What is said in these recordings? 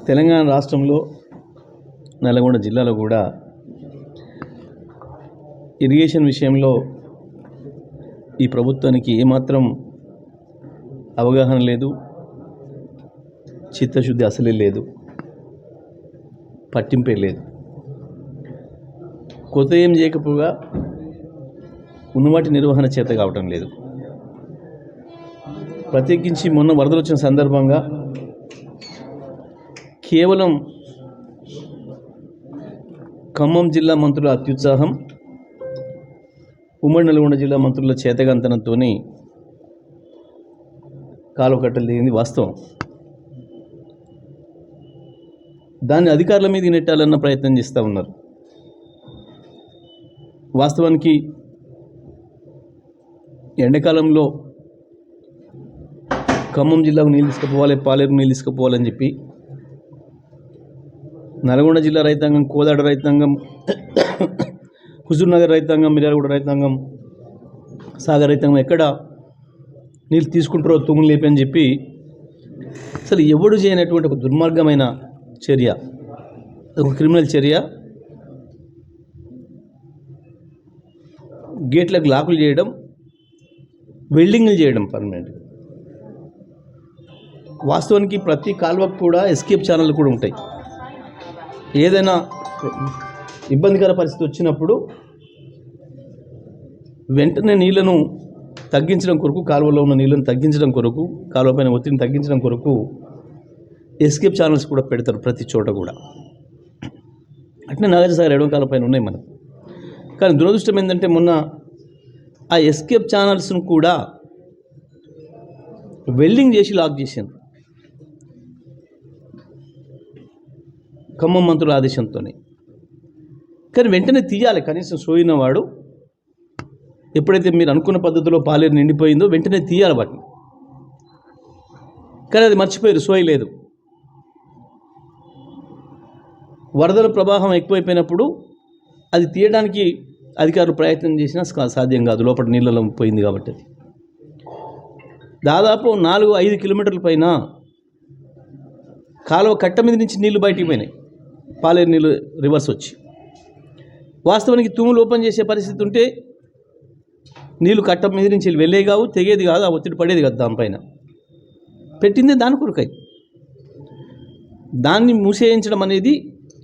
తెలంగాణ రాష్ట్రంలో నల్గొండ జిల్లాలో కూడా ఇరిగేషన్ విషయంలో ఈ ప్రభుత్వానికి ఏమాత్రం అవగాహన లేదు, చిత్తశుద్ధి అసలే లేదు, పట్టింపే లేదు. కొత్త ఏం చేయకపోగా ఉన్నవాటి నిర్వహణ చేత కావటం లేదు. ప్రత్యేకించి మొన్న వరదలు వచ్చిన సందర్భంగా కేవలం ఖమ్మం జిల్లా మంత్రుల అత్యుత్సాహం, ఉమ్మడి నల్గొండ జిల్లా మంత్రుల చేతగంతనంతో కాలువ కట్టలు దిగింది వాస్తవం. దాన్ని అధికారుల మీద నెట్టాలన్న ప్రయత్నం చేస్తూ ఉన్నారు. వాస్తవానికి ఎండాకాలంలో ఖమ్మం జిల్లాకు నీళ్ళు తీసుకుపోవాలి, పాలేరు నీళ్ళు తీసుకుపోవాలని చెప్పి నల్గొండ జిల్లా రైతాంగం, కోదాడ రైతాంగం, హుజూర్నగర్ రైతాంగం, మిర్యాలగూడ రైతాంగం, సాగర్ రైతాంగం ఎక్కడ నీళ్ళు తీసుకుంటారో తుమ్ములు లేపి అని చెప్పి అసలు ఎవడు చేయనటువంటి ఒక దుర్మార్గమైన చర్య, ఒక క్రిమినల్ చర్య. గేట్లకు లాకులు చేయడం, వెల్డింగ్లు చేయడం పర్మనెంట్. వాస్తవానికి ప్రతి కాలువకు కూడా ఎస్కేప్ ఛానల్ కూడా ఉంటాయి. ఏదైనా ఇబ్బందికర పరిస్థితి వచ్చినప్పుడు వెంటనే నీళ్లను తగ్గించడం కొరకు, కాలువలో ఉన్న నీళ్లను తగ్గించడం కొరకు, కాలువ పైన ఒత్తిడిని తగ్గించడం కొరకు ఎస్కేప్ ఛానల్స్ కూడా పెడతారు ప్రతి చోట కూడా. అట్నే నాగార్జునసాగర్ ఎడమ కాలువ పైన ఉన్నాయి మనకు. కానీ దురదృష్టం ఏంటంటే మొన్న ఆ ఎస్కేప్ ఛానల్స్ను కూడా వెల్డింగ్ చేసి లాక్ చేశారు ఖమ్మం మంత్రుల ఆదేశంతోనే. కానీ వెంటనే తీయాలి, కనీసం సోయిన వాడు ఎప్పుడైతే మీరు అనుకున్న పద్ధతిలో పాలేరు నిండిపోయిందో వెంటనే తీయాలి వాటిని. కానీ అది మర్చిపోయారు, సోయలేదు. వరదల ప్రవాహం ఎక్కువైపోయినప్పుడు అది తీయడానికి అధికారులు ప్రయత్నం చేసినా సాధ్యం కాదు, లోపల నీళ్ళలో పోయింది కాబట్టి. అది దాదాపు 4-5 కిలోమీటర్ల పైన కాలువ కట్ట మీద నుంచి నీళ్లు బయటికి పోయినాయి, పాలేరు నీళ్ళు రివర్స్ వచ్చి. వాస్తవానికి తుమ్ములు ఓపెన్ చేసే పరిస్థితి ఉంటే నీళ్లు కట్ట మీద నుంచి వెళ్ళేవి కావు, తెగేది కాదు, ఆ ఒత్తిడి పడేది కాదు. దానిపైన పెట్టిందే దాని కొరకై. దాన్ని మూసేయించడం అనేది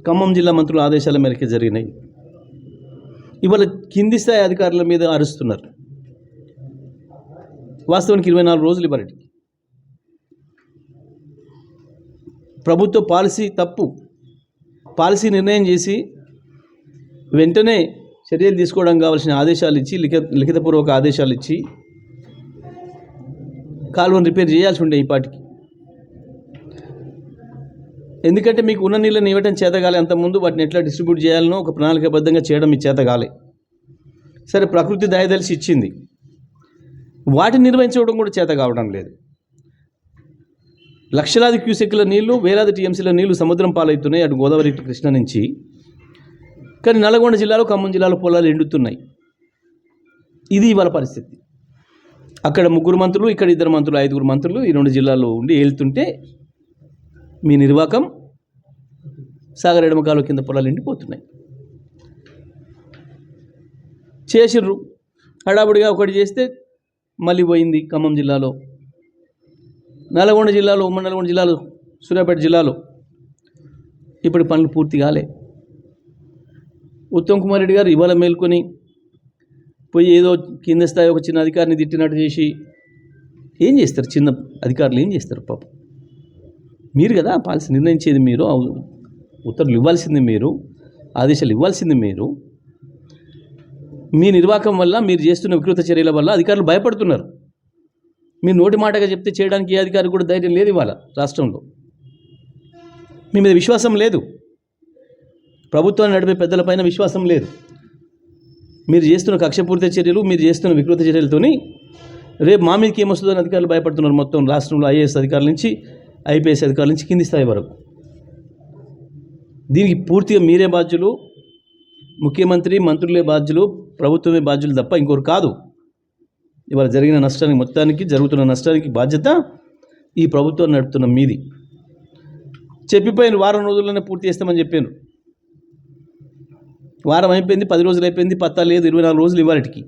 ఖమ్మం జిల్లా మంత్రుల ఆదేశాల మేరకే జరిగినాయి. ఇవాళ కింది స్థాయి అధికారుల మీద అరుస్తున్నారు. వాస్తవానికి 24 రోజులు ఇవ్వరటి. ప్రభుత్వ పాలసీ తప్పు, పాలసీ నిర్ణయం చేసి వెంటనే చర్యలు తీసుకోవడం కావాల్సిన ఆదేశాలు ఇచ్చి, లిఖితపూర్వక ఆదేశాలు ఇచ్చి కాలువను రిపేర్ చేయాల్సి ఉండే ఈ పాటికి. ఎందుకంటే మీకు ఉన్న నీళ్ళని ఇవ్వటం చేతగాలి, అంతకుముందు వాటిని ఎట్లా డిస్ట్రిబ్యూట్ చేయాలనో ఒక ప్రణాళికాబద్ధంగా చేయడం మీ చేతగాలి. సరే, ప్రకృతి దయదలిసి ఇచ్చింది, వాటిని నిర్వహించడం కూడా చేత కావడం లేదు. లక్షలాది క్యూసెక్ల నీళ్లు, వేలాది టీఎంసీల నీళ్లు సముద్రం పాలవుతున్నాయి అటు గోదావరి, ఇటు కృష్ణ నుంచి. కానీ నల్గొండ జిల్లాలో, ఖమ్మం జిల్లాలో పొలాలు ఎండుతున్నాయి. ఇది ఇవాళ పరిస్థితి. అక్కడ 3 మంత్రులు, ఇక్కడ 2 మంత్రులు, 5 మంత్రులు ఈ 2 జిల్లాల్లో ఉండి ఏలుతుంటే మీ నిర్వాకం సాగర్ ఎడమ కాలువ కింద పొలాలు ఎండిపోతున్నాయి. చేసిర్రు హడావుడిగా, ఒకటి చేస్తే మళ్ళీ పోయింది. ఖమ్మం జిల్లాలో, నల్గొండ జిల్లాలో, ఉమ్మడి నల్గొండ జిల్లాలో, సూర్యాపేట జిల్లాలో ఇప్పుడు పనులు పూర్తి కాలే. ఉత్తమ్ కుమార్ రెడ్డి గారు ఇవాళ మేల్కొని పోయి ఏదో కింద స్థాయి ఒక చిన్న అధికారిని తిట్టినట్టు చేసి ఏం చేస్తారు? చిన్న అధికారులు ఏం చేస్తారు? పాపం మీరు కదా పాలసీ నిర్ణయించేది, మీరు ఉత్తర్వులు ఇవ్వాల్సింది మీరు, ఆదేశాలు ఇవ్వాల్సింది మీరు. మీ నిర్వాహకం వల్ల, మీరు చేస్తున్న వికృత చర్యల వల్ల అధికారులు భయపడుతున్నారు. మీరు నోటి మాటగా చెప్తే చేయడానికి ఏ అధికారి కూడా ధైర్యం లేదు. ఇవాళ రాష్ట్రంలో మీ మీద విశ్వాసం లేదు, ప్రభుత్వాన్ని నడిపే పెద్దలపైన విశ్వాసం లేదు. మీరు చేస్తున్న కక్షపూరిత చర్యలు, మీరు చేస్తున్న వికృత చర్యలతోని రేపు మా మీదకి ఏమొస్తుందని అధికారులు భయపడుతున్నారు. మొత్తం రాష్ట్రంలో ఐఏఎస్ అధికారుల నుంచి, ఐపీఎస్ అధికారుల నుంచి కింది స్థాయి వరకు. దీనికి పూర్తిగా మీరే బాధ్యులు, ముఖ్యమంత్రి, మంత్రులే బాధ్యులు, ప్రభుత్వమే బాధ్యులు తప్ప ఇంకొకరు కాదు. ఇవాళ జరిగిన నష్టానికి, మొత్తానికి జరుగుతున్న నష్టానికి బాధ్యత ఈ ప్రభుత్వం నడుపుతున్న మీది. చెప్పిపోయాను వారం రోజుల్లోనే పూర్తి చేస్తామని చెప్పాను. వారం అయిపోయింది, 10 రోజులు అయిపోయింది, పత్తా లేదు, 24 రోజులు ఇవాళకి.